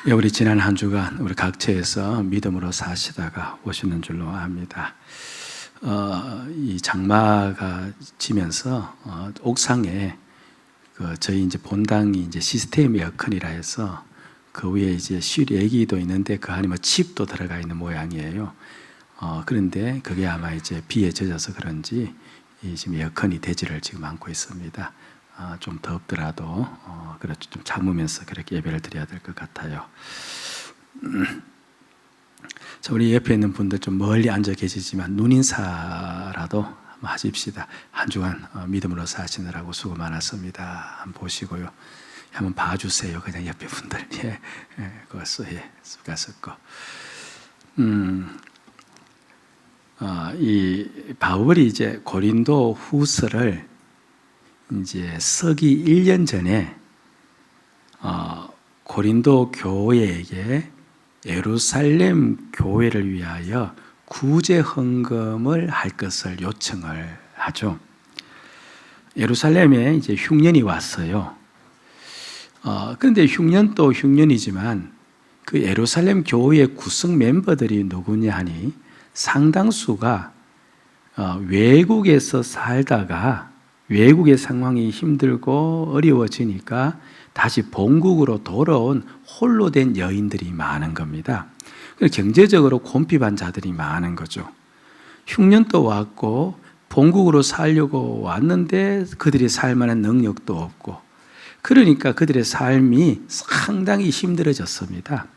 예, 우리 지난 한 주간 우리 각처에서 믿음으로 사시다가 오시는 줄로 압니다. 이 장마가 지면서 옥상에 저희 이제 본당이 이제 시스템 에어컨이라 해서 그 위에 이제 실외기도 있는데 그 안에 뭐 칩도 들어가 있는 모양이에요. 그런데 그게 아마 이제 비에 젖어서 그런지 지금 에어컨이 되지를 지금 않고 있습니다. 좀 덥더라도 그렇죠. 좀 참으면서 그렇게 예배를 드려야 될 것 같아요. 자, 우리 옆에 있는 분들 좀 멀리 앉아 계시지만 눈인사라도 한번 하십시다. 한 주간 믿음으로 사시느라고 수고 많았습니다. 한번 보시고요. 한번 봐주세요. 그냥 옆에 분들. 그것도 수고하셨고. 이 바울이 이제 고린도 후서를 이제 서기 1년 전에 고린도 교회에게 예루살렘 교회를 위하여 구제 헌금을 할 것을 요청을 하죠. 예루살렘에 이제 흉년이 왔어요. 그런데 흉년도 흉년이지만 그 예루살렘 교회의 구성 멤버들이 누구냐 하니 상당수가 외국에서 살다가 외국의 상황이 힘들고 어려워지니까 다시 본국으로 돌아온 홀로 된 여인들이 많은 겁니다. 경제적으로 곤핍한 자들이 많은 거죠. 흉년도 왔고 본국으로 살려고 왔는데 그들이 살 만한 능력도 없고 그러니까 그들의 삶이 상당히 힘들어졌습니다.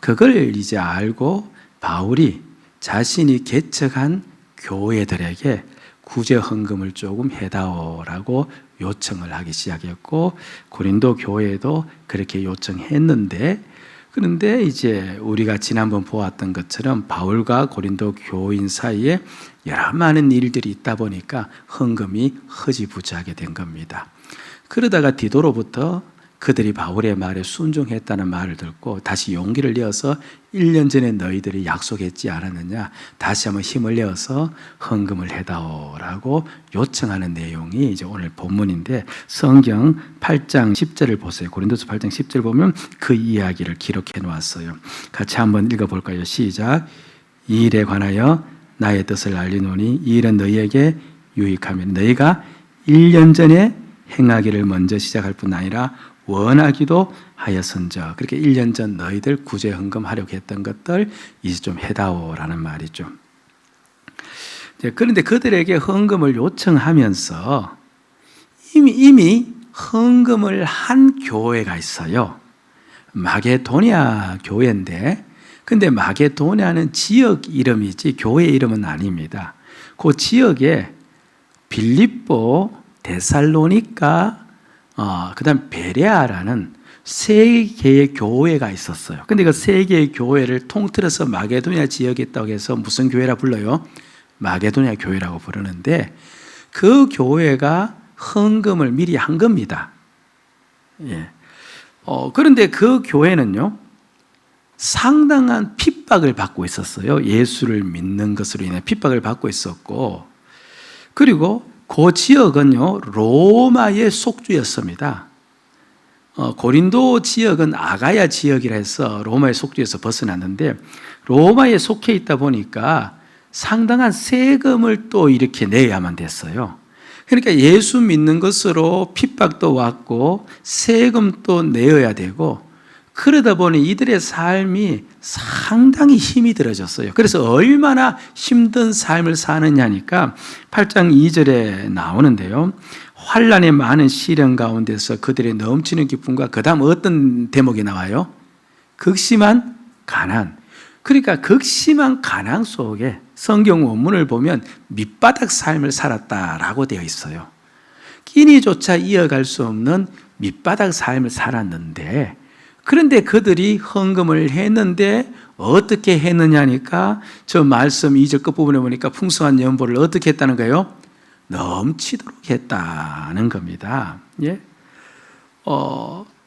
그걸 이제 알고 바울이 자신이 개척한 교회들에게 구제 헌금을 조금 해다오라고 요청을 하기 시작했고 고린도 교회도 그렇게 요청했는데 그런데 이제 우리가 지난번 보았던 것처럼 바울과 고린도 교인 사이에 여러 많은 일들이 있다 보니까 헌금이 허지부지하게 된 겁니다. 그러다가 디도로부터 그들이 바울의 말에 순종했다는 말을 듣고 다시 용기를 내어서 1년 전에 너희들이 약속했지 않았느냐 다시 한번 힘을 내어서 헌금을 해다오라고 요청하는 내용이 이제 오늘 본문인데 성경 8장 10절을 보세요. 고린도서 8장 10절 보면 그 이야기를 기록해 놓았어요. 같이 한번 읽어볼까요? 시작. 이 일에 관하여 나의 뜻을 알리노니 이 일은 너희에게 유익하면 너희가 1년 전에 행하기를 먼저 시작할 뿐 아니라 원하기도 하였은저. 그렇게 1년 전 너희들 구제 헌금하려고 했던 것들 이제 좀 해다오라는 말이죠. 그런데 그들에게 헌금을 요청하면서 이미 헌금을 한 교회가 있어요. 마게도냐 교회인데 근데 마게도냐는 지역 이름이지 교회 이름은 아닙니다. 그 지역에 빌립보, 데살로니가 그다음 베레아라는 세 개의 교회가 있었어요. 근데 그 세 개의 교회를 통틀어서 마게도냐 지역에 있다고 해서 무슨 교회라 불러요? 마게도냐 교회라고 부르는데 그 교회가 헌금을 미리 한 겁니다. 그런데 그 교회는요 상당한 핍박을 받고 있었어요. 예수를 믿는 것으로 인해 핍박을 받고 있었고 그리고 그 지역은요 로마의 속주였습니다. 고린도 지역은 아가야 지역이라 해서 로마의 속주에서 벗어났는데 로마에 속해 있다 보니까 상당한 세금을 또 이렇게 내야만 됐어요. 그러니까 예수 믿는 것으로 핍박도 왔고 세금도 내어야 되고 그러다 보니 이들의 삶이 상당히 힘이 들어졌어요. 그래서 얼마나 힘든 삶을 사느냐니까 8장 2절에 나오는데요. 환난의 많은 시련 가운데서 그들의 넘치는 기쁨과 그 다음 어떤 대목이 나와요? 극심한 가난. 그러니까 극심한 가난 속에 성경 원문을 보면 밑바닥 삶을 살았다라고 되어 있어요. 끼니조차 이어갈 수 없는 밑바닥 삶을 살았는데 그런데 그들이 헌금을 했는데 어떻게 했느냐니까 저 말씀 2절 끝부분에 보니까 풍성한 연보를 어떻게 했다는 거예요? 넘치도록 했다는 겁니다.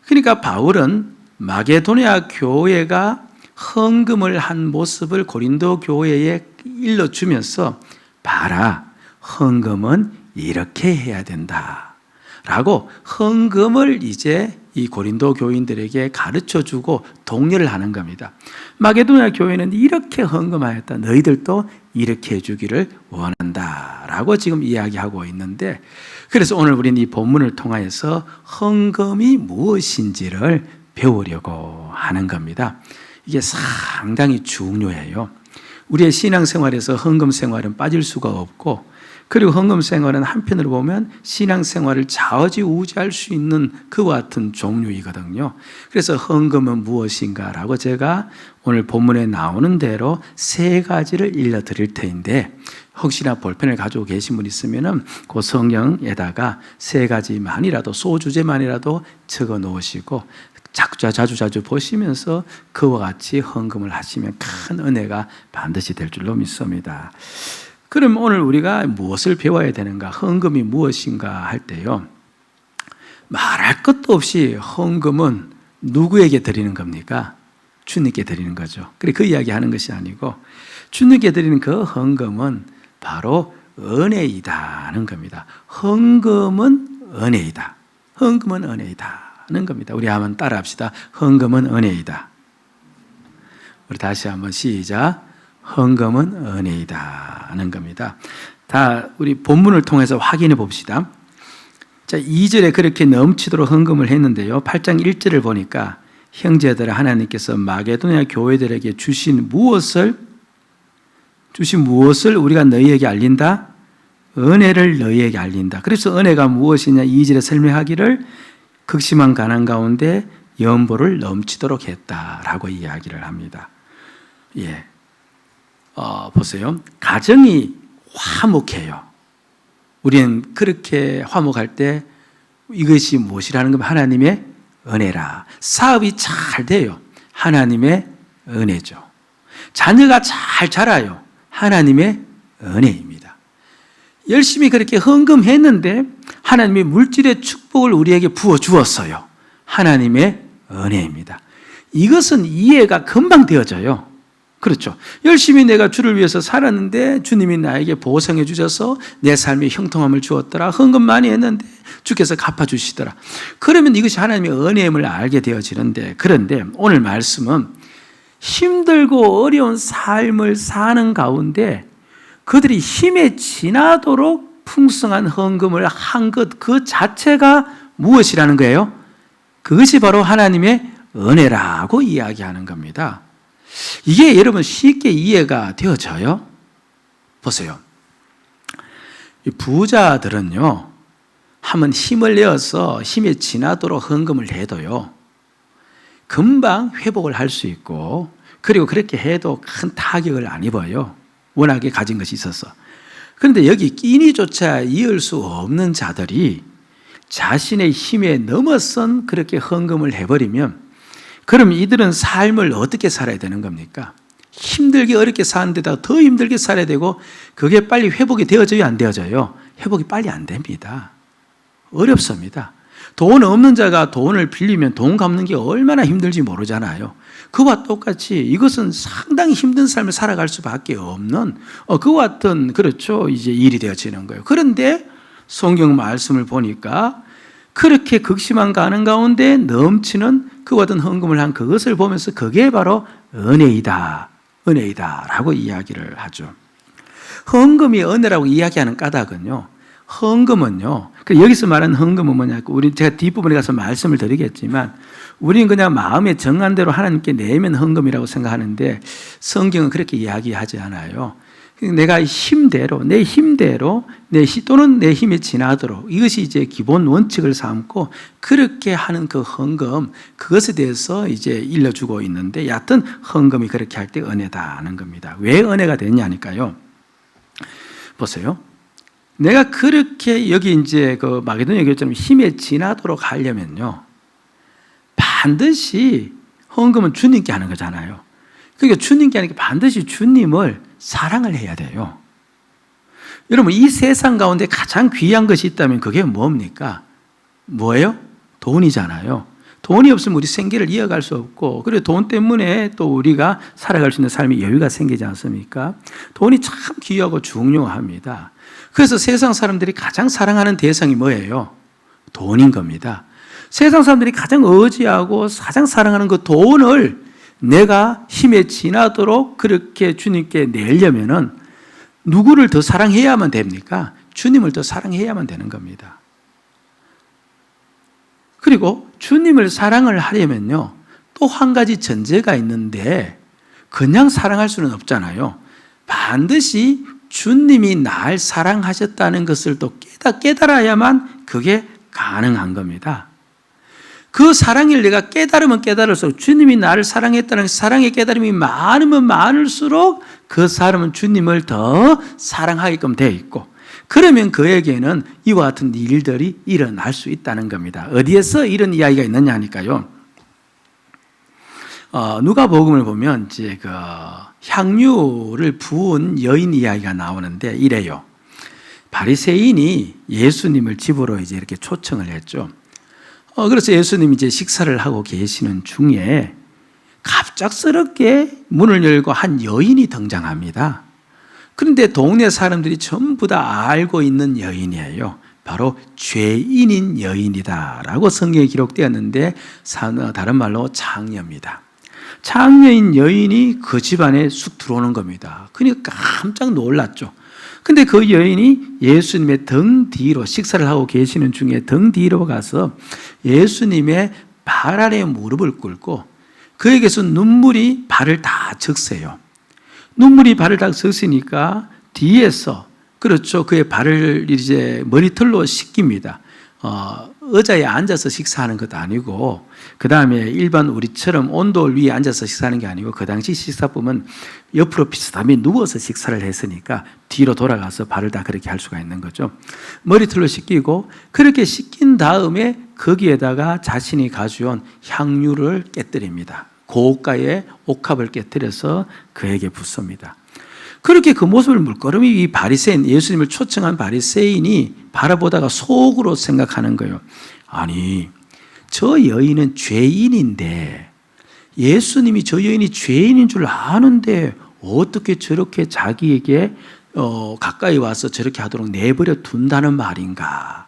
그러니까 바울은 마게도냐 교회가 헌금을 한 모습을 고린도 교회에 일러주면서 봐라 헌금은 이렇게 해야 된다 라고 헌금을 이제 이 고린도 교인들에게 가르쳐주고 독려를 하는 겁니다. 마게도냐 교회는 이렇게 헌금하였다. 너희들도 이렇게 해주기를 원한다 라고 지금 이야기하고 있는데, 그래서 오늘 우리는 이 본문을 통하여서 헌금이 무엇인지를 배우려고 하는 겁니다. 이게 상당히 중요해요. 우리의 신앙생활에서 헌금 생활은 빠질 수가 없고, 그리고 헌금 생활은 한편으로 보면 신앙생활을 좌지우지할 수 있는 그와 같은 종류이거든요. 그래서 헌금은 무엇인가라고 제가 오늘 본문에 나오는 대로 세 가지를 일러드릴 텐데, 혹시나 볼펜을 가지고 계신 분 있으면 그 성경에다가 세 가지만이라도, 소주제만이라도 적어 놓으시고 자주 보시면서 그와 같이 헌금을 하시면 큰 은혜가 반드시 될 줄로 믿습니다. 그럼 오늘 우리가 무엇을 배워야 되는가? 헌금이 무엇인가 할 때요, 말할 것도 없이 헌금은 누구에게 드리는 겁니까? 주님께 드리는 거죠. 그 이야기 하는 것이 아니고, 주님께 드리는 그 헌금은 바로 은혜이다 하는 겁니다. 헌금은 은혜이다. 헌금은 은혜이다 하는 겁니다. 우리 한번 따라 합시다. 헌금은 은혜이다. 우리 다시 한번 시작. 헌금은 은혜이다 하는 겁니다. 다 우리 본문을 통해서 확인해 봅시다. 자, 2절에 그렇게 넘치도록 헌금을 했는데요, 8장 1절을 보니까 형제들아, 하나님께서 마게도냐 교회들에게 주신 무엇을 우리가 너희에게 알린다? 은혜를 너희에게 알린다. 그래서 은혜가 무엇이냐 2절에 설명하기를 극심한 가난 가운데 연보를 넘치도록 했다라고 이야기를 합니다. 예. 보세요. 가정이 화목해요. 우리는 그렇게 화목할 때 이것이 무엇이라는 건 하나님의 은혜라. 사업이 잘 돼요. 하나님의 은혜죠. 자녀가 잘 자라요. 하나님의 은혜입니다. 열심히 그렇게 헌금했는데 하나님의 물질의 축복을 우리에게 부어주었어요. 하나님의 은혜입니다. 이것은 이해가 금방 되어져요. 그렇죠. 열심히 내가 주를 위해서 살았는데 주님이 나에게 보상해 주셔서 내 삶에 형통함을 주었더라. 헌금 많이 했는데 주께서 갚아주시더라. 그러면 이것이 하나님의 은혜임을 알게 되어지는데, 그런데 오늘 말씀은 힘들고 어려운 삶을 사는 가운데 그들이 힘에 지나도록 풍성한 헌금을 한 것 그 자체가 무엇이라는 거예요? 그것이 바로 하나님의 은혜라고 이야기하는 겁니다. 이게 여러분 쉽게 이해가 되어져요? 보세요. 부자들은요, 한번 힘을 내어서 힘에 지나도록 헌금을 해도요, 금방 회복을 할 수 있고, 그리고 그렇게 해도 큰 타격을 안 입어요. 워낙에 가진 것이 있어서. 그런데 여기 끼니조차 이을 수 없는 자들이 자신의 힘에 넘어선 그렇게 헌금을 해버리면, 그럼 이들은 삶을 어떻게 살아야 되는 겁니까? 힘들게 어렵게 사는데다 더 힘들게 살아야 되고, 그게 빨리 회복이 되어져요, 안 되어져요? 회복이 빨리 안 됩니다. 어렵습니다. 돈 없는 자가 돈을 빌리면 돈 갚는 게 얼마나 힘들지 모르잖아요. 그와 똑같이 이것은 상당히 힘든 삶을 살아갈 수밖에 없는 그와 같은, 그렇죠, 이제 일이 되어지는 거예요. 그런데 성경 말씀을 보니까 그렇게 극심한 가난 가운데 넘치는 그와 같은 헌금을 한 그것을 보면서 그게 바로 은혜이다, 은혜이다라고 이야기를 하죠. 헌금이 은혜라고 이야기하는 까닭은요, 헌금은요, 여기서 말하는 헌금은 뭐냐, 제가 뒷부분에 가서 말씀을 드리겠지만, 우리는 그냥 마음에 정한 대로 하나님께 내면 헌금이라고 생각하는데, 성경은 그렇게 이야기하지 않아요. 내가 힘대로, 또는 내 힘에 지나도록, 이것이 이제 기본 원칙을 삼고 그렇게 하는 그 헌금, 그것에 대해서 이제 일러주고 있는데, 여하튼 헌금이 그렇게 할 때 은혜다 하는 겁니다. 왜 은혜가 됐냐니까요. 보세요. 내가 그렇게 여기 이제 그 마게도냐 교회처럼 힘에 지나도록 하려면요, 반드시 헌금은 주님께 하는 거잖아요. 그러니까 주님께 하니까 반드시 주님을 사랑을 해야 돼요. 여러분, 이 세상 가운데 가장 귀한 것이 있다면 그게 뭡니까? 뭐예요? 돈이잖아요. 돈이 없으면 우리 생계를 이어갈 수 없고, 그리고 돈 때문에 또 우리가 살아갈 수 있는 삶의 여유가 생기지 않습니까? 돈이 참 귀하고 중요합니다. 그래서 세상 사람들이 가장 사랑하는 대상이 뭐예요? 돈인 겁니다. 세상 사람들이 가장 의지하고 가장 사랑하는 그 돈을 내가 힘에 지나도록 그렇게 주님께 내려면은 누구를 더 사랑해야만 됩니까? 주님을 더 사랑해야만 되는 겁니다. 그리고 주님을 사랑을 하려면요, 또 한 가지 전제가 있는데 그냥 사랑할 수는 없잖아요. 반드시 주님이 날 사랑하셨다는 것을 또 깨달아야만 그게 가능한 겁니다. 그 사랑을 내가 깨달으면 깨달을수록, 주님이 나를 사랑했다는 사랑의 깨달음이 많으면 많을수록 그 사람은 주님을 더 사랑하게끔 되어 있고, 그러면 그에게는 이와 같은 일들이 일어날 수 있다는 겁니다. 어디에서 이런 이야기가 있느냐 하니까요, 누가복음을 보면 이제 그 향유를 부은 여인 이야기가 나오는데 이래요. 바리새인이 예수님을 집으로 이제 이렇게 초청을 했죠. 그래서 예수님이 이제 식사를 하고 계시는 중에 갑작스럽게 문을 열고 한 여인이 등장합니다. 그런데 동네 사람들이 전부 다 알고 있는 여인이에요. 바로 죄인인 여인이다라고 성경에 기록되었는데 다른 말로 장녀입니다. 장녀인 여인이 그 집안에 쑥 들어오는 겁니다. 그러니까 깜짝 놀랐죠. 근데 그 여인이 예수님의 등 뒤로, 식사를 하고 계시는 중에 등 뒤로 가서 예수님의 발 아래 무릎을 꿇고 그에게서 눈물이 발을 다 적세요. 눈물이 발을 다 적으니까 뒤에서, 그렇죠, 그의 발을 이제 머리털로 씻깁니다. 의자에 앉아서 식사하는 것도 아니고, 그 다음에 일반 우리처럼 온돌 위에 앉아서 식사하는 게 아니고, 그 당시 식사법은 옆으로 비스듬히 누워서 식사를 했으니까 뒤로 돌아가서 발을 다 그렇게 할 수가 있는 거죠. 머리털로 씻기고, 그렇게 씻긴 다음에 거기에다가 자신이 가져온 향유를 깨뜨립니다. 고가의 옥합을 깨뜨려서 그에게 붓습니다. 그렇게 그 모습을 물끄러미 이 바리새인, 예수님을 초청한 바리새인이 바라보다가 속으로 생각하는 거예요. 아니, 저 여인은 죄인인데, 예수님이 저 여인이 죄인인 줄 아는데 어떻게 저렇게 자기에게 가까이 와서 저렇게 하도록 내버려 둔다는 말인가?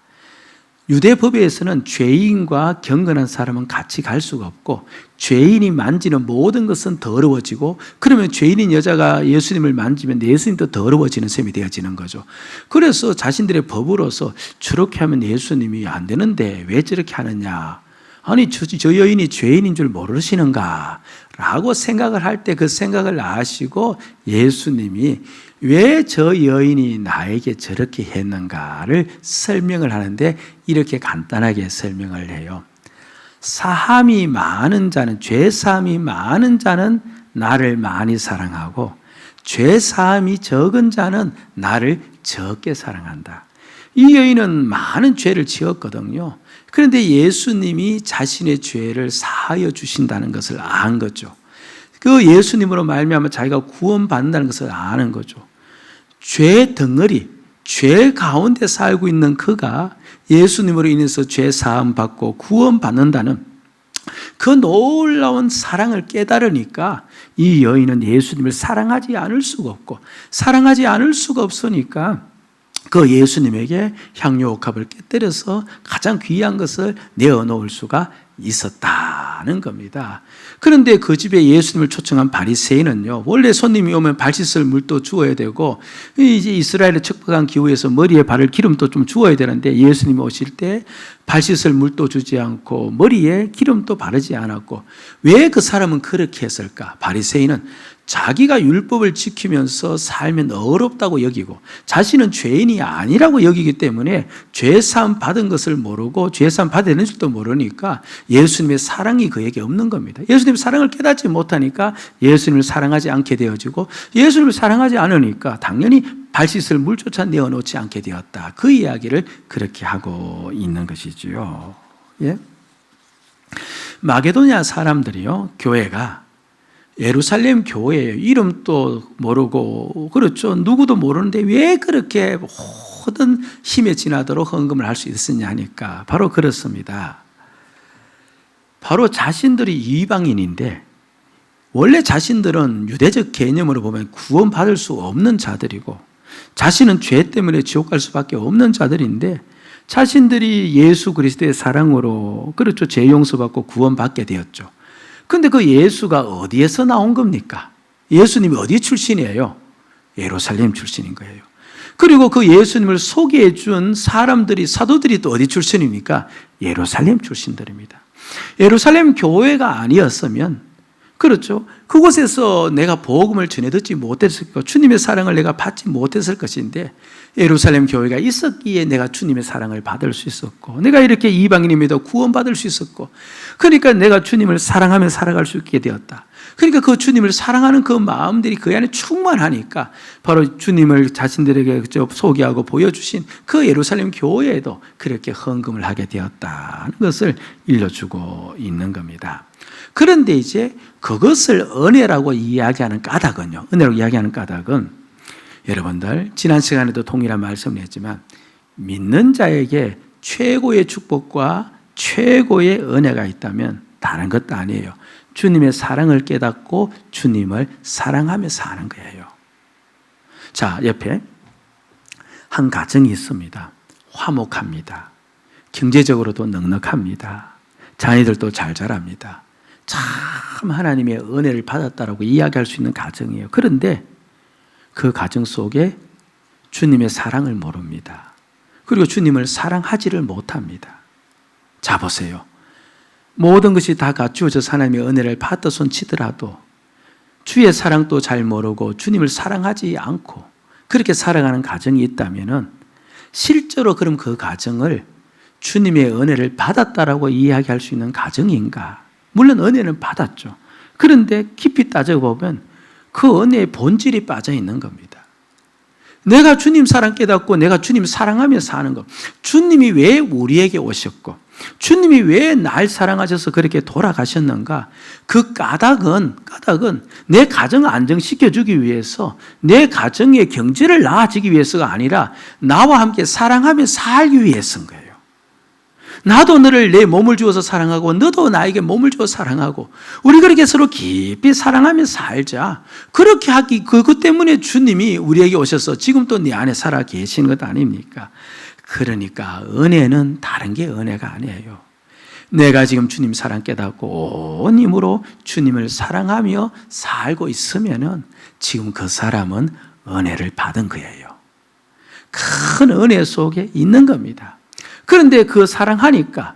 유대 법에서는 죄인과 경건한 사람은 같이 갈 수가 없고, 죄인이 만지는 모든 것은 더러워지고, 그러면 죄인인 여자가 예수님을 만지면 예수님도 더러워지는 셈이 되어지는 거죠. 그래서 자신들의 법으로서 저렇게 하면 예수님이 안 되는데 왜 저렇게 하느냐, 아니 저 여인이 죄인인 줄 모르시는가 라고 생각을 할 때 그 생각을 아시고 예수님이 왜 저 여인이 나에게 저렇게 했는가를 설명을 하는데 이렇게 간단하게 설명을 해요. 사함이 많은 자는, 죄사함이 많은 자는 나를 많이 사랑하고 죄사함이 적은 자는 나를 적게 사랑한다. 이 여인은 많은 죄를 지었거든요. 그런데 예수님이 자신의 죄를 사하여 주신다는 것을 안 거죠. 그 예수님으로 말미암아 자기가 구원받는다는 것을 아는 거죠. 죄 덩어리, 죄 가운데 살고 있는 그가 예수님으로 인해서 죄 사함 받고 구원받는다는 그 놀라운 사랑을 깨달으니까 이 여인은 예수님을 사랑하지 않을 수가 없고, 사랑하지 않을 수가 없으니까 그 예수님에게 향유 옥합을 깨뜨려서 가장 귀한 것을 내어놓을 수가 있었다는 겁니다. 그런데 그 집에 예수님을 초청한 바리새인은요, 원래 손님이 오면 발 씻을 물도 주어야 되고, 이제 이스라엘의 척박한 기후에서 머리에 바를 기름도 좀 주어야 되는데 예수님이 오실 때 발 씻을 물도 주지 않고 머리에 기름도 바르지 않았고, 왜 그 사람은 그렇게 했을까? 바리새인은 자기가 율법을 지키면서 살면 어렵다고 여기고 자신은 죄인이 아니라고 여기기 때문에 죄사함 받은 것을 모르고 죄사함 받아야 되는 줄도 모르니까 예수님의 사랑이 그에게 없는 겁니다. 예수님의 사랑을 깨닫지 못하니까 예수님을 사랑하지 않게 되어지고, 예수님을 사랑하지 않으니까 당연히 발 씻을 물조차 내어놓지 않게 되었다. 그 이야기를 그렇게 하고 있는 것이지요. 예? 마게도냐 사람들이요, 교회가 예루살렘 교회예요. 이름도 모르고, 그렇죠, 누구도 모르는데 왜 그렇게 모든 힘에 지나도록 헌금을 할 수 있었냐 하니까 바로 그렇습니다. 바로 자신들이 이방인인데 원래 자신들은 유대적 개념으로 보면 구원받을 수 없는 자들이고 자신은 죄 때문에 지옥 갈 수밖에 없는 자들인데, 자신들이 예수 그리스도의 사랑으로 그렇죠. 죄 용서받고 구원받게 되었죠. 그런데 그 예수가 어디에서 나온 겁니까? 예수님이 어디 출신이에요? 예루살렘 출신인 거예요. 그리고 그 예수님을 소개해 준 사람들이, 사도들이 또 어디 출신입니까? 예루살렘 출신들입니다. 예루살렘 교회가 아니었으면, 그렇죠, 그곳에서 내가 복음을 전해 듣지 못했을 것, 주님의 사랑을 내가 받지 못했을 것인데, 예루살렘 교회가 있었기에 내가 주님의 사랑을 받을 수 있었고, 내가 이렇게 이방인임에도 구원받을 수 있었고, 그러니까 내가 주님을 사랑하며 살아갈 수 있게 되었다. 그러니까 그 주님을 사랑하는 그 마음들이 그 안에 충만하니까 바로 주님을 자신들에게 소개하고 보여주신 그 예루살렘 교회에도 그렇게 헌금을 하게 되었다는 것을 일러주고 있는 겁니다. 그런데 이제 그것을 은혜라고 이야기하는 까닭은요, 은혜라고 이야기하는 까닭은 여러분들 지난 시간에도 동일한 말씀을 했지만 믿는 자에게 최고의 축복과 최고의 은혜가 있다면 다른 것도 아니에요. 주님의 사랑을 깨닫고 주님을 사랑하며 사는 거예요. 자, 옆에 한 가정이 있습니다. 화목합니다. 경제적으로도 넉넉합니다. 자녀들도 잘 자랍니다. 참 하나님의 은혜를 받았다라고 이야기할 수 있는 가정이에요. 그런데 그 가정 속에 주님의 사랑을 모릅니다. 그리고 주님을 사랑하지를 못합니다. 자, 보세요. 모든 것이 다 갖추어져서 하나님의 은혜를 받다 손 치더라도 주의 사랑도 잘 모르고 주님을 사랑하지 않고 그렇게 살아가는 가정이 있다면 실제로 그럼 그 가정을 주님의 은혜를 받았다라고 이야기할 수 있는 가정인가? 물론 은혜는 받았죠. 그런데 깊이 따져보면 그 은혜의 본질이 빠져 있는 겁니다. 내가 주님 사랑 깨닫고 내가 주님 사랑하며 사는 것, 주님이 왜 우리에게 오셨고 주님이 왜 날 사랑하셔서 그렇게 돌아가셨는가? 그 까닭은 내 가정을 안정시켜주기 위해서, 내 가정의 경제를 나아지기 위해서가 아니라 나와 함께 사랑하며 살기 위해서인 거예요. 나도 너를 내 몸을 주어서 사랑하고 너도 나에게 몸을 주어 사랑하고 우리 그렇게 서로 깊이 사랑하며 살자. 그렇게 하기, 그것 때문에 주님이 우리에게 오셔서 지금 또 네 안에 살아 계시는 것 아닙니까? 그러니까 은혜는 다른 게 은혜가 아니에요. 내가 지금 주님 사랑 깨닫고 온 힘으로 주님을 사랑하며 살고 있으면은 지금 그 사람은 은혜를 받은 거예요. 큰 은혜 속에 있는 겁니다. 그런데 그 사랑하니까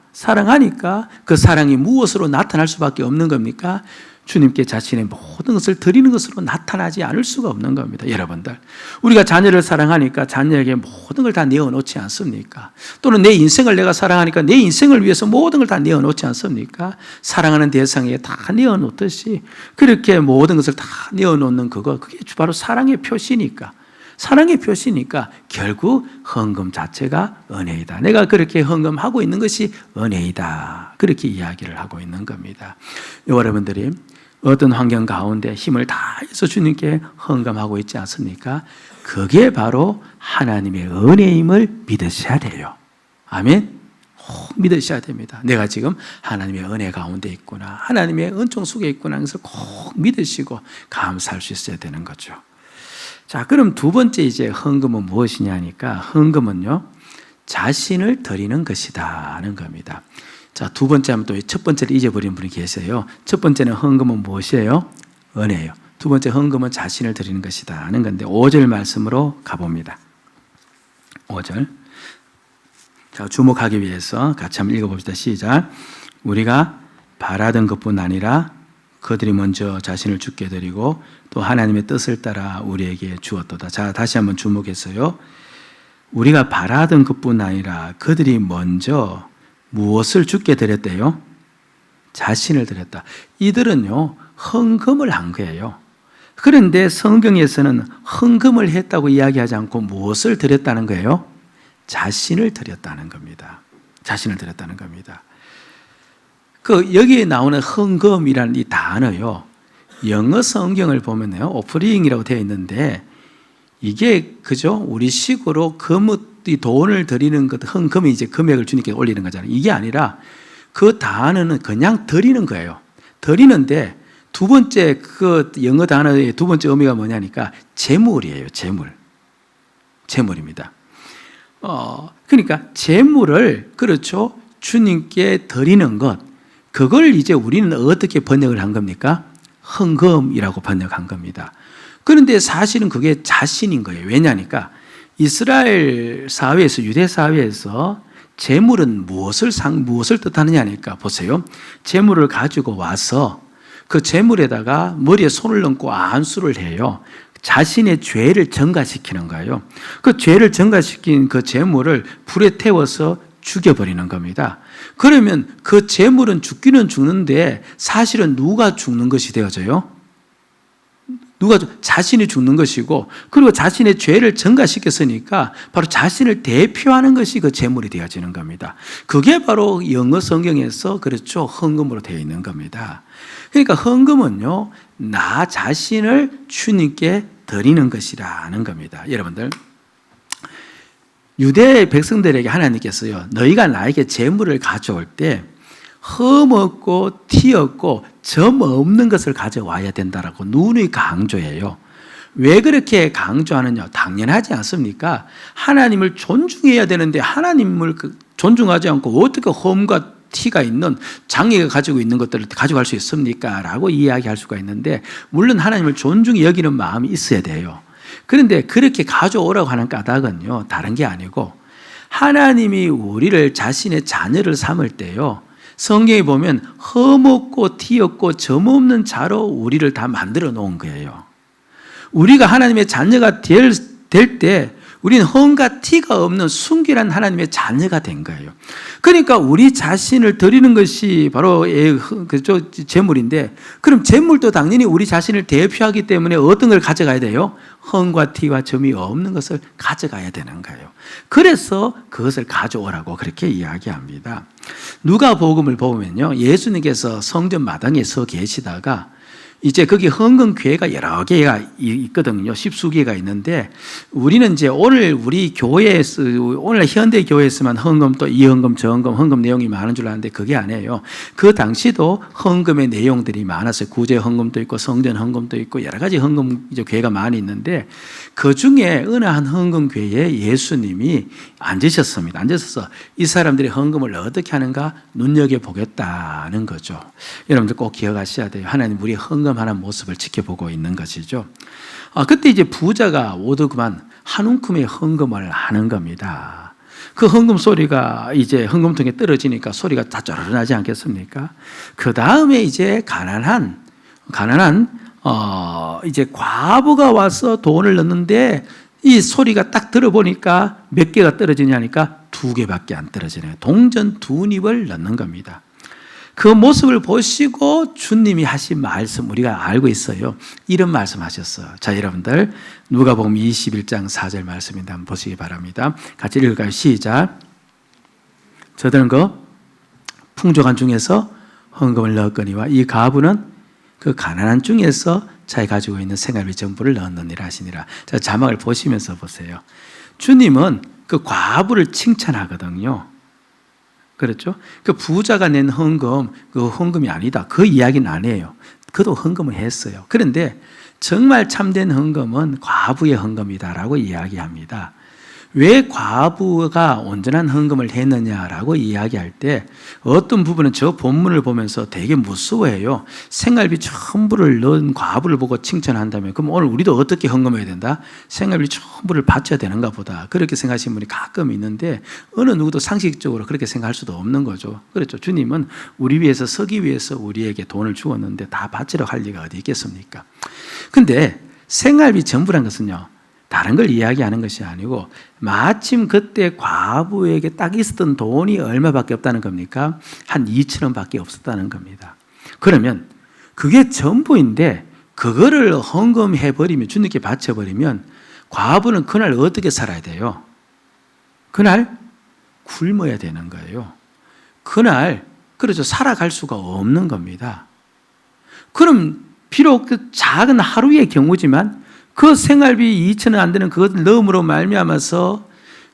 그 사랑이 무엇으로 나타날 수밖에 없는 겁니까? 주님께 자신의 모든 것을 드리는 것으로 나타나지 않을 수가 없는 겁니다. 여러분들, 우리가 자녀를 사랑하니까 자녀에게 모든 걸 다 내어놓지 않습니까? 또는 내 인생을 내가 사랑하니까 내 인생을 위해서 모든 걸 다 내어놓지 않습니까? 사랑하는 대상에 다 내어놓듯이 그렇게 모든 것을 다 내어놓는 그게 바로 사랑의 표시니까, 결국 헌금 자체가 은혜이다. 내가 그렇게 헌금하고 있는 것이 은혜이다. 그렇게 이야기를 하고 있는 겁니다. 여러분들이 어떤 환경 가운데 힘을 다해서 주님께 헌금하고 있지 않습니까? 그게 바로 하나님의 은혜임을 믿으셔야 돼요. 아멘? 꼭 믿으셔야 됩니다. 내가 지금 하나님의 은혜 가운데 있구나, 하나님의 은총 속에 있구나 하는 것을 꼭 믿으시고 감사할 수 있어야 되는 거죠. 자, 그럼 두 번째 이제 헌금은 무엇이냐니까, 헌금은요, 자신을 드리는 것이다 하는 겁니다. 자, 두 번째 하면 또 첫 번째를 잊어버린 분이 계세요. 첫 번째는 헌금은 무엇이에요? 은혜예요. 두 번째 헌금은 자신을 드리는 것이다 하는 건데 5절 말씀으로 가봅니다. 5절. 자, 주목하기 위해서 같이 한번 읽어봅시다. 시작. 우리가 바라던 것뿐 아니라 그들이 먼저 자신을 주께 드리고 또 하나님의 뜻을 따라 우리에게 주었도다. 자, 다시 한번 주목해서요. 우리가 바라던 것뿐 아니라 그들이 먼저 무엇을 주께 드렸대요? 자신을 드렸다. 이들은요, 헌금을 한 거예요. 그런데 성경에서는 헌금을 했다고 이야기하지 않고 무엇을 드렸다는 거예요? 자신을 드렸다는 겁니다. 자신을 드렸다는 겁니다. 여기에 나오는 헌금이라는 이 단어요, 영어 성경을 보면요, 오프링이라고 되어 있는데 이게 그죠? 우리 식으로 이 돈을 드리는 것, 헌금이 이제 금액을 주님께 올리는 거잖아요. 이게 아니라 그 단어는 그냥 드리는 거예요. 드리는데 두 번째 그 영어 단어의 두 번째 의미가 뭐냐니까 재물이에요. 재물입니다. 그러니까 재물을 그렇죠 주님께 드리는 것, 그걸 이제 우리는 어떻게 번역을 한 겁니까? 헌금이라고 번역한 겁니다. 그런데 사실은 그게 자신인 거예요. 왜냐니까 이스라엘 사회에서, 유대 사회에서 재물은 무엇을 뜻하느냐니까 보세요. 재물을 가지고 와서 그 재물에다가 머리에 손을 얹고 안수를 해요. 자신의 죄를 전가시키는 거예요. 그 죄를 전가시킨 그 재물을 불에 태워서 죽여버리는 겁니다. 그러면 그 재물은 죽기는 죽는데 사실은 누가 죽는 것이 되어져요? 자신이 죽는 것이고, 그리고 자신의 죄를 전가시켰으니까 바로 자신을 대표하는 것이 그 재물이 되어지는 겁니다. 그게 바로 영어 성경에서 그렇죠 헌금으로 되어 있는 겁니다. 그러니까 헌금은요 나 자신을 주님께 드리는 것이라는 겁니다. 여러분들, 유대 백성들에게 하나님께서요 너희가 나에게 재물을 가져올 때 흠없고 티없고 점 없는 것을 가져와야 된다라고 누누이 강조해요. 왜 그렇게 강조하느냐? 당연하지 않습니까? 하나님을 존중해야 되는데 하나님을 존중하지 않고 어떻게 흠과 티가 있는 장애가 가지고 있는 것들을 가져갈 수 있습니까? 라고 이야기할 수가 있는데, 물론 하나님을 존중히 여기는 마음이 있어야 돼요. 그런데 그렇게 가져오라고 하는 까닭은요 다른 게 아니고, 하나님이 우리를 자신의 자녀를 삼을 때요 성경에 보면 흠없고 티없고 점 없는 자로 우리를 다 만들어 놓은 거예요. 우리가 하나님의 자녀가 될 때 우리는 흠과 티가 없는 순결한 하나님의 자녀가 된 거예요. 그러니까 우리 자신을 드리는 것이 바로 재물인데, 그럼 재물도 당연히 우리 자신을 대표하기 때문에 어떤 걸 가져가야 돼요? 흠과 티와 점이 없는 것을 가져가야 되는 거예요. 그래서 그것을 가져오라고 그렇게 이야기합니다. 누가복음을 보면요 예수님께서 성전 마당에 서 계시다가 이제 거기 헌금교회가 여러 개가 있거든요. 십수개가 있는데, 우리는 이제 오늘 우리 교회에서, 오늘 현대 교회에서만 헌금 또 이 헌금 저 헌금, 헌금 내용이 많은 줄 아는데 그게 아니에요. 그 당시도 헌금의 내용들이 많았어요. 구제 헌금도 있고 성전 헌금도 있고 여러 가지 헌금 이제 교회가 많이 있는데, 그 중에 어느 한 헌금 교회에 예수님이 앉으셨습니다. 앉으셔서 이 사람들이 헌금을 어떻게 하는가 눈여겨보겠다는 거죠. 여러분들 꼭 기억하셔야 돼요. 하나님 우리 헌금 하는 모습을 지켜보고 있는 것이죠. 그때 이제 부자가 오더구만 한 움큼의 헌금을 하는 겁니다. 그 헌금 소리가 이제 헌금통에 떨어지니까 소리가 다 쪼르르나지 않겠습니까? 그 다음에 이제 가난한 이제 과부가 와서 돈을 넣는데 이 소리가 딱 들어보니까 몇 개가 떨어지냐니까 2개밖에 안 떨어지네요. 동전 2입을 넣는 겁니다. 그 모습을 보시고 주님이 하신 말씀 우리가 알고 있어요. 이런 말씀 하셨어요. 자, 여러분들 누가복음 21장 4절 말씀인데 한번 보시기 바랍니다. 같이 읽을까요? 시작. 저들은 그 풍족한 중에서 헌금을 넣었거니와 이 가부는 그 가난한 중에서 자기 가지고 있는 생활비 전부를 넣었느니라 하시니라. 자, 자막을 보시면서 보세요. 주님은 그 과부를 칭찬하거든요. 그렇죠? 그 부자가 낸 헌금, 그 헌금이 아니다. 그 이야기는 아니에요. 그도 헌금을 했어요. 그런데 정말 참된 헌금은 과부의 헌금이다라고 이야기합니다. 왜 과부가 온전한 헌금을 했느냐라고 이야기할 때 어떤 부분은 저 본문을 보면서 되게 무서워해요. 생활비 전부를 넣은 과부를 보고 칭찬한다면 그럼 오늘 우리도 어떻게 헌금해야 된다? 생활비 전부를 바쳐야 되는가 보다. 그렇게 생각하시는 분이 가끔 있는데 어느 누구도 상식적으로 그렇게 생각할 수도 없는 거죠. 그렇죠. 주님은 우리 위해서 서기 위해서 우리에게 돈을 주었는데 다 바치러 갈 리가 어디 있겠습니까? 근데 생활비 전부란 것은요 다른 걸 이야기하는 것이 아니고 마침 그때 과부에게 딱 있었던 돈이 얼마밖에 없다는 겁니까? 한 2,000원밖에 없었다는 겁니다. 그러면 그게 전부인데 그거를 헌금해버리면 주님께 바쳐버리면 과부는 그날 어떻게 살아야 돼요? 그날 굶어야 되는 거예요. 그날 그렇죠 살아갈 수가 없는 겁니다. 그럼 비록 그 작은 하루의 경우지만 그 생활비 2,000원 안 되는 그것을 넣음으로 말미암아서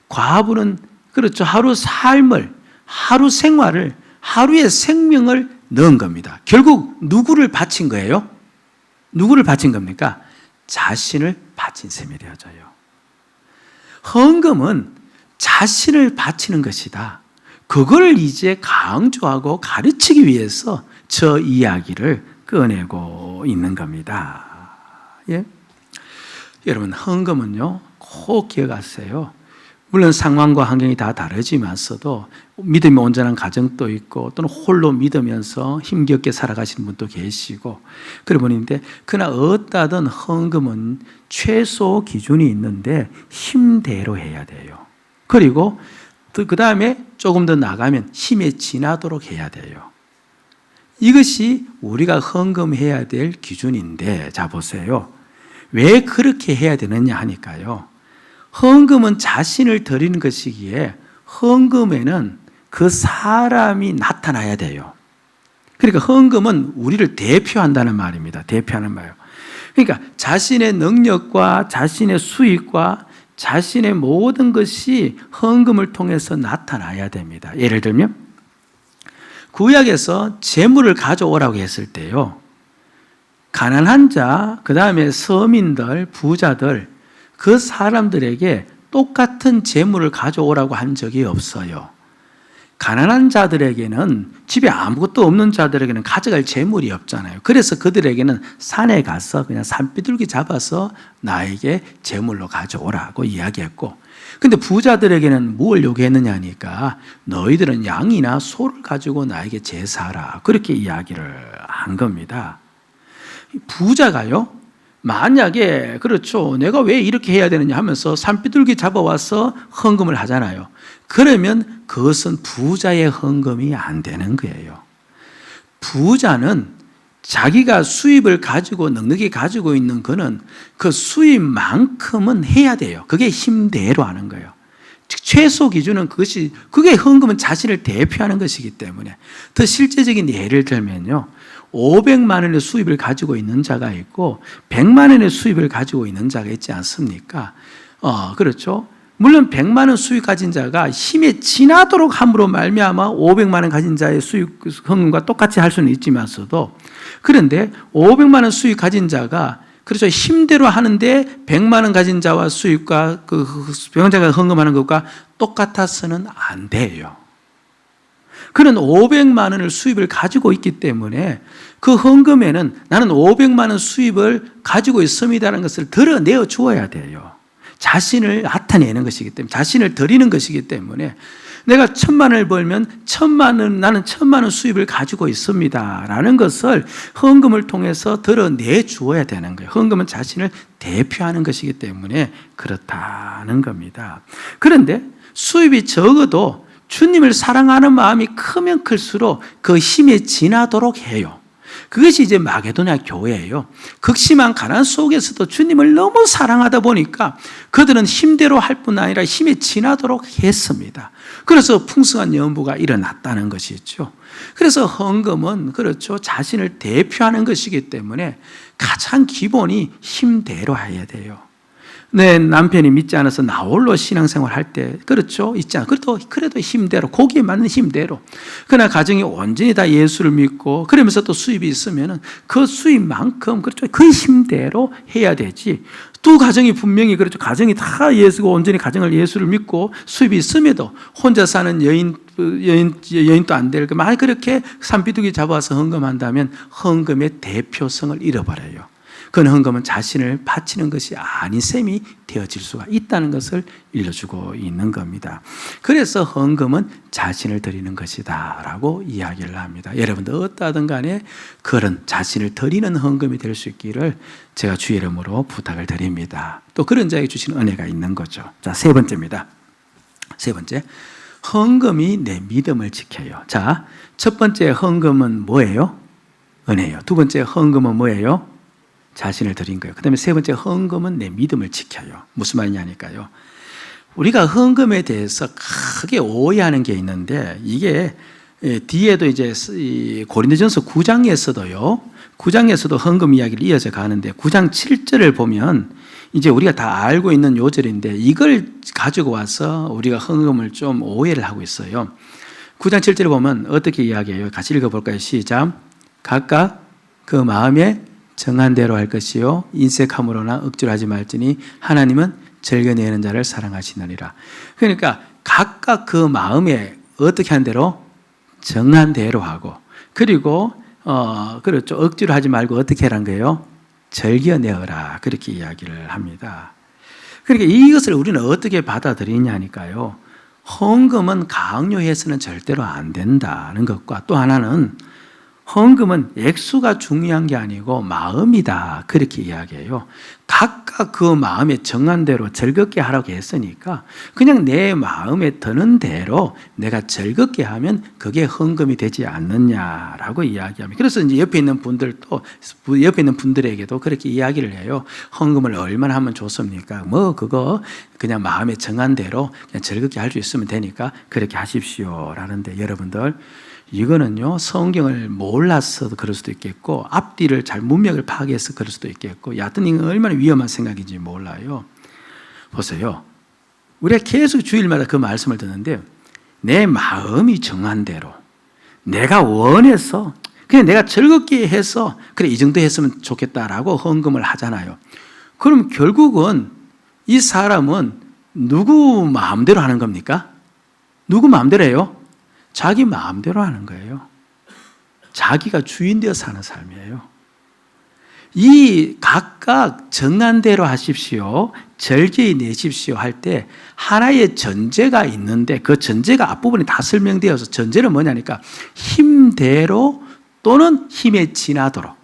과부는 그렇죠 하루 삶을, 하루 생활을, 하루의 생명을 넣은 겁니다. 결국 누구를 바친 거예요? 누구를 바친 겁니까? 자신을 바친 셈이 되어져요. 헌금은 자신을 바치는 것이다. 그걸 이제 강조하고 가르치기 위해서 저 이야기를 꺼내고 있는 겁니다. 예? 여러분, 헌금은요, 꼭 기억하세요. 물론 상황과 환경이 다 다르지만서도 믿음이 온전한 가정도 있고 또는 홀로 믿으면서 힘겹게 살아가시는 분도 계시고 그런 분인데, 그러나 어따든 헌금은 최소 기준이 있는데 힘대로 해야 돼요. 그리고 그 다음에 조금 더 나가면 힘에 지나도록 해야 돼요. 이것이 우리가 헌금해야 될 기준인데, 자 보세요. 왜 그렇게 해야 되느냐 하니까요, 헌금은 자신을 드리는 것이기에 헌금에는 그 사람이 나타나야 돼요. 그러니까 헌금은 우리를 대표한다는 말입니다. 대표하는 말이에요. 그러니까 자신의 능력과 자신의 수익과 자신의 모든 것이 헌금을 통해서 나타나야 됩니다. 예를 들면 구약에서 재물을 가져오라고 했을 때요, 가난한 자, 그 다음에 서민들, 부자들, 그 사람들에게 똑같은 재물을 가져오라고 한 적이 없어요. 가난한 자들에게는, 집에 아무것도 없는 자들에게는 가져갈 재물이 없잖아요. 그래서 그들에게는 산에 가서 그냥 산비둘기 잡아서 나에게 재물로 가져오라고 이야기했고, 근데 부자들에게는 뭘 요구했느냐 하니까 너희들은 양이나 소를 가지고 나에게 제사하라, 그렇게 이야기를 한 겁니다. 부자가요, 만약에 그렇죠, 내가 왜 이렇게 해야 되느냐 하면서 산비둘기 잡아와서 헌금을 하잖아요. 그러면 그것은 부자의 헌금이 안 되는 거예요. 부자는 자기가 수입을 가지고 넉넉히 가지고 있는 그는 그 수입만큼은 해야 돼요. 그게 힘대로 하는 거예요. 최소 기준은 그것이, 그게 헌금은 자신을 대표하는 것이기 때문에. 더 실제적인 예를 들면요, 500만 원의 수입을 가지고 있는 자가 있고 100만 원의 수입을 가지고 있는 자가 있지 않습니까? 그렇죠. 물론 100만 원 수입 가진 자가 힘에 지나도록 함으로 말미암아 500만 원 가진 자의 수입 헌금과 똑같이 할 수는 있지만서도, 그런데 500만 원 수입 가진 자가 그렇죠, 힘대로 하는데 100만 원 가진 자와 수입과 그 병자가 헌금하는 것과 똑같아서는 안 돼요. 그는 500만 원을 수입을 가지고 있기 때문에 그 헌금에는 나는 500만 원 수입을 가지고 있습니다라는 것을 드러내어 주어야 돼요. 자신을 나타내는 것이기 때문에, 자신을 드리는 것이기 때문에, 내가 1000만 원을 벌면 나는 1000만 원 수입을 가지고 있습니다라는 것을 헌금을 통해서 드러내 주어야 되는 거예요. 헌금은 자신을 대표하는 것이기 때문에 그렇다는 겁니다. 그런데 수입이 적어도 주님을 사랑하는 마음이 크면 클수록 그 힘에 지나도록 해요. 그것이 이제 마게도냐 교회예요. 극심한 가난 속에서도 주님을 너무 사랑하다 보니까 그들은 힘대로 할 뿐 아니라 힘에 지나도록 했습니다. 그래서 풍성한 연부가 일어났다는 것이죠. 그래서 헌금은 그렇죠, 자신을 대표하는 것이기 때문에 가장 기본이 힘대로 해야 돼요. 내 남편이 믿지 않아서 나 홀로 신앙생활 할 때 그렇죠, 있잖아. 그래도 힘대로, 거기에 맞는 힘대로. 그러나 가정이 온전히 다 예수를 믿고 그러면서 또 수입이 있으면은 그 수입만큼 그렇죠, 그 힘대로 해야 되지. 두 가정이 분명히 그렇죠, 가정이 다 예수고 온전히 가정을 예수를 믿고 수입이 있음에도 혼자 사는 여인도 안 될 거, 만약 그렇게 산비둘기 잡아서 헌금한다면 헌금의 대표성을 잃어버려요. 그 헌금은 자신을 바치는 것이 아닌 셈이 되어질 수가 있다는 것을 일러주고 있는 겁니다. 그래서 헌금은 자신을 드리는 것이다 라고 이야기를 합니다. 여러분도 어떠하든 간에 그런 자신을 드리는 헌금이 될 수 있기를 제가 주의 이름으로 부탁을 드립니다. 또 그런 자에게 주시는 은혜가 있는 거죠. 자, 세 번째입니다. 세 번째, 헌금이 내 믿음을 지켜요. 자, 첫 번째 헌금은 뭐예요? 은혜요. 두 번째 헌금은 뭐예요? 자신을 드린 거예요. 그 다음에 세 번째, 헌금은 내 믿음을 지켜요. 무슨 말이냐니까요, 우리가 헌금에 대해서 크게 오해하는 게 있는데, 이게 뒤에도 이제 고린도전서 9장에서도요, 9장에서도 헌금 이야기를 이어져 가는데 9장 7절을 보면 이제 우리가 다 알고 있는 요절인데 이걸 가지고 와서 우리가 헌금을 좀 오해를 하고 있어요. 9장 7절을 보면 어떻게 이야기해요? 같이 읽어볼까요? 시작. 각각 그 마음에 정한 대로 할 것이요 인색함으로나 억지로 하지 말지니 하나님은 즐겨내는 자를 사랑하시느니라. 그러니까 각각 그 마음에 어떻게 한 대로 정한 대로 하고, 그리고 그렇죠, 억지로 하지 말고 어떻게 하라는 거예요? 즐겨내어라, 그렇게 이야기를 합니다. 그러니까 이것을 우리는 어떻게 받아들이냐니까요, 헌금은 강요해서는 절대로 안 된다는 것과, 또 하나는 헌금은 액수가 중요한 게 아니고 마음이다, 그렇게 이야기해요. 각각 그 마음에 정한 대로 즐겁게 하라고 했으니까 그냥 내 마음에 드는 대로 내가 즐겁게 하면 그게 헌금이 되지 않느냐라고 이야기합니다. 그래서 이제 옆에 있는 분들에게도 그렇게 이야기를 해요. 헌금을 얼마나 하면 좋습니까? 뭐 그거 그냥 마음에 정한 대로 그냥 즐겁게 할 수 있으면 되니까 그렇게 하십시오 라는데, 여러분들 이거는요, 성경을 몰라서 그럴 수도 있겠고, 앞뒤를 잘 문맥을 파악해서 그럴 수도 있겠고, 여하튼 이건 얼마나 위험한 생각인지 몰라요. 보세요, 우리가 계속 주일마다 그 말씀을 듣는데, 내 마음이 정한 대로 내가 원해서 그냥 내가 즐겁게 해서 그래 이 정도 했으면 좋겠다라고 헌금을 하잖아요. 그럼 결국은 이 사람은 누구 마음대로 하는 겁니까? 누구 마음대로 해요? 자기 마음대로 하는 거예요. 자기가 주인 되어 사는 삶이에요. 이 각각 정한 대로 하십시오, 절제히 내십시오 할 때 하나의 전제가 있는데, 그 전제가 앞부분에 다 설명되어서, 전제는 뭐냐니까 힘대로 또는 힘에 지나도록.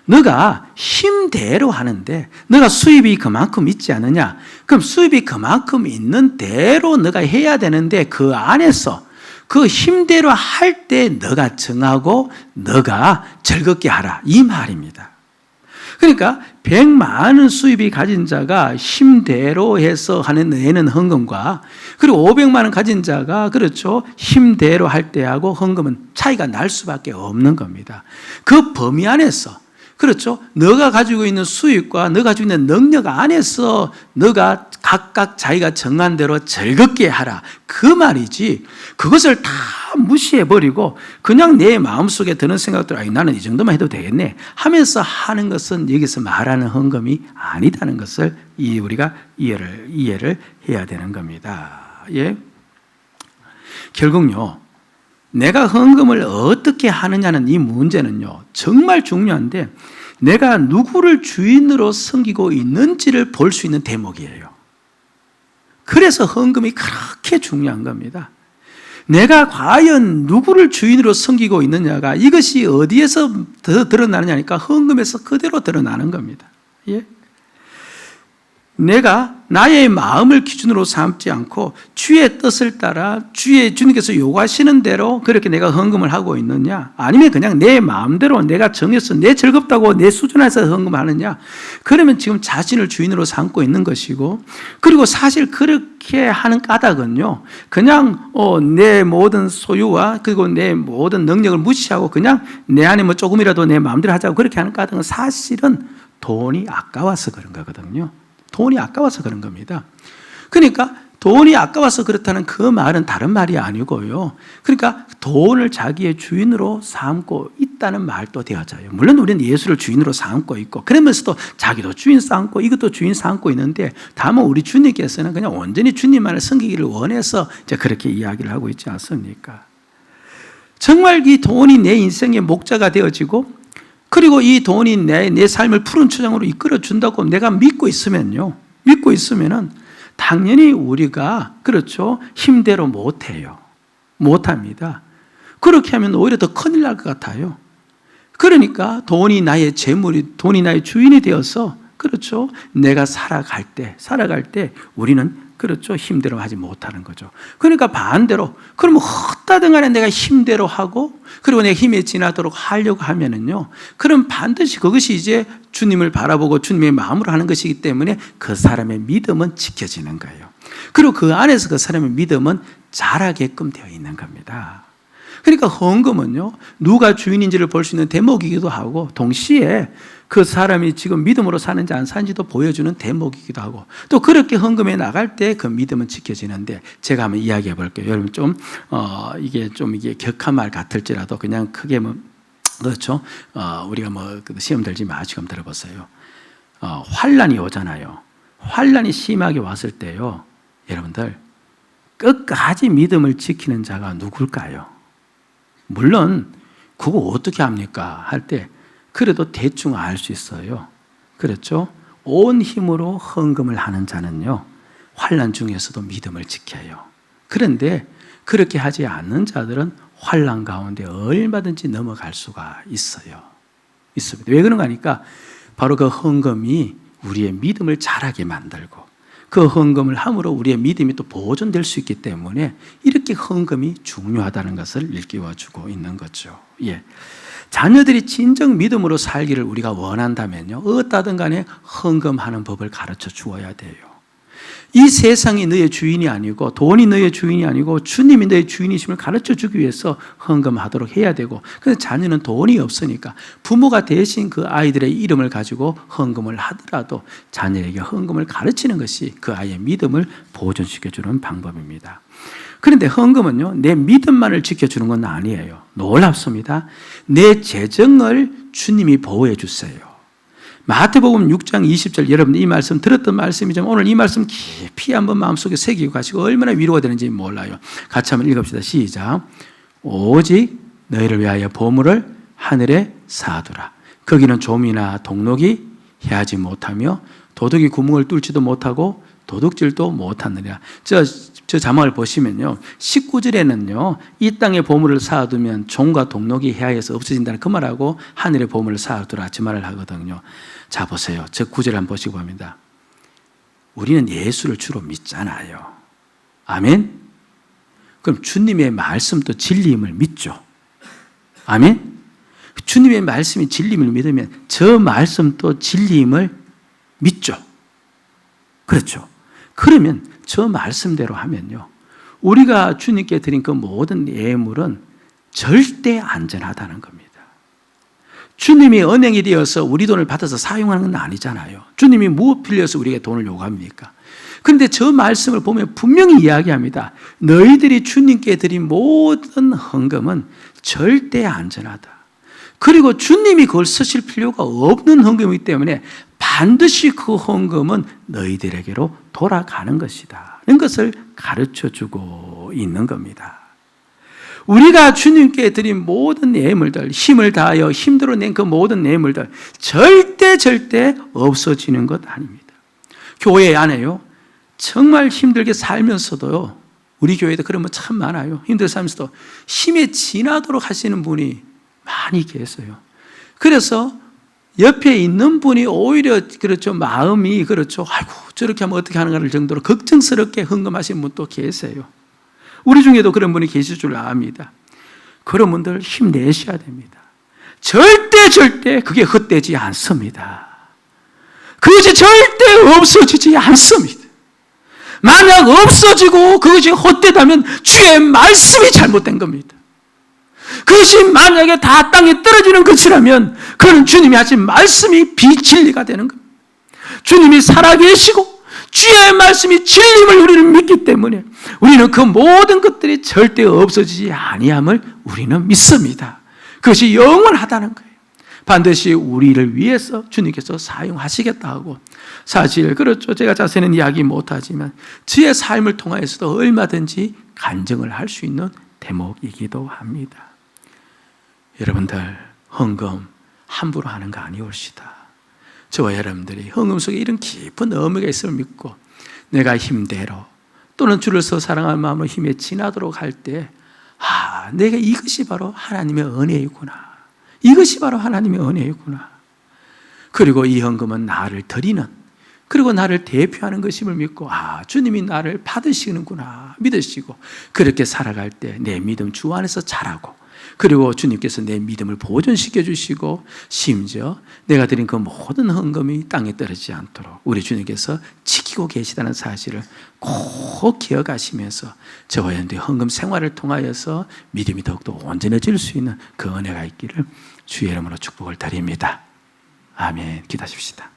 너가 힘대로 하는데 너가 수입이 그만큼 있지 않느냐? 그럼 수입이 그만큼 있는 대로 너가 해야 되는데, 그 안에서 그 힘대로 할 때 너가 정하고 너가 즐겁게 하라, 이 말입니다. 그러니까 100만 원 수입이 가진 자가 힘대로 해서 내는 헌금과, 그리고 500만 원 가진 자가 그렇죠, 힘대로 할 때하고 헌금은 차이가 날 수밖에 없는 겁니다. 그 범위 안에서, 그렇죠, 너가 가지고 있는 수입과 너가 가지고 있는 능력 안에서 너가 각각 자기가 정한 대로 즐겁게 하라, 그 말이지, 그것을 다 무시해버리고 그냥 내 마음속에 드는 생각들, 나는 이 정도만 해도 되겠네 하면서 하는 것은 여기서 말하는 헌금이 아니다는 것을 우리가 이해를 해야 되는 겁니다. 예? 결국요, 내가 헌금을 어떻게 하느냐는 이 문제는요, 정말 중요한데, 내가 누구를 주인으로 섬기고 있는지를 볼 수 있는 대목이에요. 그래서 헌금이 그렇게 중요한 겁니다. 내가 과연 누구를 주인으로 섬기고 있느냐가, 이것이 어디에서 더 드러나느냐니까 헌금에서 그대로 드러나는 겁니다. 예? 내가 나의 마음을 기준으로 삼지 않고 주의 뜻을 따라 주님께서 요구하시는 대로 그렇게 내가 헌금을 하고 있느냐, 아니면 그냥 내 마음대로 내가 정해서 내 즐겁다고 내 수준에서 헌금하느냐, 그러면 지금 자신을 주인으로 삼고 있는 것이고, 그리고 사실 그렇게 하는 까닭은요, 그냥 내 모든 소유와 그리고 내 모든 능력을 무시하고 그냥 내 안에 뭐 조금이라도 내 마음대로 하자고 그렇게 하는 까닭은 사실은 돈이 아까워서 그런 거거든요. 돈이 아까워서 그런 겁니다. 그러니까 돈이 아까워서 그렇다는 그 말은 다른 말이 아니고요, 그러니까 돈을 자기의 주인으로 삼고 있다는 말도 되어져요. 물론 우리는 예수를 주인으로 삼고 있고, 그러면서도 자기도 주인 삼고 이것도 주인 삼고 있는데, 다만 우리 주님께서는 그냥 온전히 주님만을 섬기기를 원해서 이제 그렇게 이야기를 하고 있지 않습니까? 정말 이 돈이 내 인생의 목자가 되어지고, 그리고 이 돈이 내 삶을 푸른 초장으로 이끌어 준다고 내가 믿고 있으면요, 믿고 있으면은 당연히 우리가 그렇죠, 힘대로 못해요. 못합니다. 그렇게 하면 오히려 더 큰일 날 것 같아요. 그러니까 돈이 나의 재물이, 돈이 나의 주인이 되어서 그렇죠, 내가 살아갈 때 우리는 그렇죠, 힘대로 하지 못하는 거죠. 그러니까 반대로, 그러면 헛다든 간에 내가 힘대로 하고 그리고 내 힘에 지나도록 하려고 하면은요, 그럼 반드시 그것이 이제 주님을 바라보고 주님의 마음으로 하는 것이기 때문에 그 사람의 믿음은 지켜지는 거예요. 그리고 그 안에서 그 사람의 믿음은 자라게끔 되어 있는 겁니다. 그러니까 헌금은요, 누가 주인인지를 볼 수 있는 대목이기도 하고, 동시에 그 사람이 지금 믿음으로 사는지 안 사는지도 보여주는 대목이기도 하고, 또 그렇게 헌금해 나갈 때 그 믿음은 지켜지는데, 제가 한번 이야기해 볼게요. 여러분 이게 격한 말 같을지라도 그냥 크게 그렇죠. 우리가 시험 들지 마시고 들어보세요. 환란이 오잖아요. 환난이 심하게 왔을 때요, 여러분들 끝까지 믿음을 지키는 자가 누굴까요? 물론 그거 어떻게 합니까? 할 때 그래도 대충 알 수 있어요. 그렇죠? 온 힘으로 헌금을 하는 자는요, 환난 중에서도 믿음을 지켜요. 그런데 그렇게 하지 않는 자들은 환난 가운데 얼마든지 넘어갈 수가 있어요. 있습니다. 왜 그런가 하니까 바로 그 헌금이 우리의 믿음을 자라게 만들고 그 헌금을 함으로 우리의 믿음이 또 보존될 수 있기 때문에 이렇게 헌금이 중요하다는 것을 일깨워주고 있는 거죠. 예. 자녀들이 진정 믿음으로 살기를 우리가 원한다면요, 어떠든 간에 헌금하는 법을 가르쳐 주어야 돼요. 이 세상이 너의 주인이 아니고 돈이 너의 주인이 아니고 주님이 너의 주인이심을 가르쳐 주기 위해서 헌금하도록 해야 되고, 그런데 자녀는 돈이 없으니까 부모가 대신 그 아이들의 이름을 가지고 헌금을 하더라도 자녀에게 헌금을 가르치는 것이 그 아이의 믿음을 보존시켜주는 방법입니다. 그런데 헌금은요, 내 믿음만을 지켜주는 건 아니에요. 놀랍습니다. 내 재정을 주님이 보호해 주세요. 마태복음 6장 20절, 여러분 이 말씀 들었던 말씀이지만 오늘 이 말씀 깊이 한번 마음속에 새기고 가시고 얼마나 위로가 되는지 몰라요. 같이 한번 읽읍시다. 시작. 오직 너희를 위하여 보물을 하늘에 쌓아두라. 거기는 좀이나 동록이 해하지 못하며 도둑이 구멍을 뚫지도 못하고 도둑질도 못하느니라. 저 자막을 보시면요, 19절에는요 이 땅에 보물을 쌓아두면 종과 동록이 해하여서 없어진다는 그 말하고 하늘에 보물을 쌓아두라 저 말을 하거든요. 자 보세요. 저 9절 한번 보시고 합니다. 우리는 예수를 주로 믿잖아요. 아멘. 그럼 주님의 말씀도 진리임을 믿죠. 아멘. 주님의 말씀이 진리임을 믿으면 저 말씀도 진리임을 믿죠. 그렇죠. 그러면 저 말씀대로 하면요, 우리가 주님께 드린 그 모든 예물은 절대 안전하다는 겁니다. 주님이 은행이 되어서 우리 돈을 받아서 사용하는 건 아니잖아요. 주님이 무엇 빌려서 우리에게 돈을 요구합니까? 그런데 저 말씀을 보면 분명히 이야기합니다. 너희들이 주님께 드린 모든 헌금은 절대 안전하다. 그리고 주님이 그걸 쓰실 필요가 없는 헌금이기 때문에 반드시 그 헌금은 너희들에게로 돌아가는 것이다. 이런 것을 가르쳐주고 있는 겁니다. 우리가 주님께 드린 모든 예물들, 힘을 다하여 힘들어 낸 그 모든 예물들 절대 없어지는 것 아닙니다. 교회 안에요, 정말 힘들게 살면서도요, 우리 교회도 그런 분 참 많아요. 힘들게 살면서도 힘에 지나도록 하시는 분이 많이 계세요. 그래서 옆에 있는 분이 오히려 그렇죠, 마음이 그렇죠, 아이고 저렇게 하면 어떻게 하는가를 정도로 걱정스럽게 헌금하시는 분도 계세요. 우리 중에도 그런 분이 계실 줄 압니다. 그런 분들 힘내셔야 됩니다. 절대 그게 헛되지 않습니다. 그것이 절대 없어지지 않습니다. 만약 없어지고 그것이 헛되다면 주의 말씀이 잘못된 겁니다. 그것이 만약에 다 땅에 떨어지는 것이라면 그는 주님이 하신 말씀이 비진리가 되는 겁니다. 주님이 살아계시고 주의 말씀이 진리임을 우리는 믿기 때문에 우리는 그 모든 것들이 절대 없어지지 아니함을 우리는 믿습니다. 그것이 영원하다는 거예요. 반드시 우리를 위해서 주님께서 사용하시겠다 하고, 사실 그렇죠, 제가 자세는 이야기 못하지만 저의 삶을 통하여서도 얼마든지 간증을 할 수 있는 대목이기도 합니다. 여러분들 헌금 함부로 하는 거 아니올시다. 저와 여러분들이 헌금 속에 이런 깊은 의미가 있음을 믿고 내가 힘대로 또는 주를 서 사랑하는 마음으로 힘에 지나도록 할 때, 내가 이것이 바로 하나님의 은혜이구나. 이것이 바로 하나님의 은혜이구나. 그리고 이 헌금은 나를 드리는, 그리고 나를 대표하는 것임을 믿고 주님이 나를 받으시는구나 믿으시고 그렇게 살아갈 때 내 믿음 주 안에서 자라고, 그리고 주님께서 내 믿음을 보존시켜 주시고 심지어 내가 드린 그 모든 헌금이 땅에 떨어지지 않도록 우리 주님께서 지키고 계시다는 사실을 꼭 기억하시면서 저와 여러분들의 헌금 생활을 통하여서 믿음이 더욱더 온전해질 수 있는 그 은혜가 있기를 주의 이름으로 축복을 드립니다. 아멘. 기도하십시다.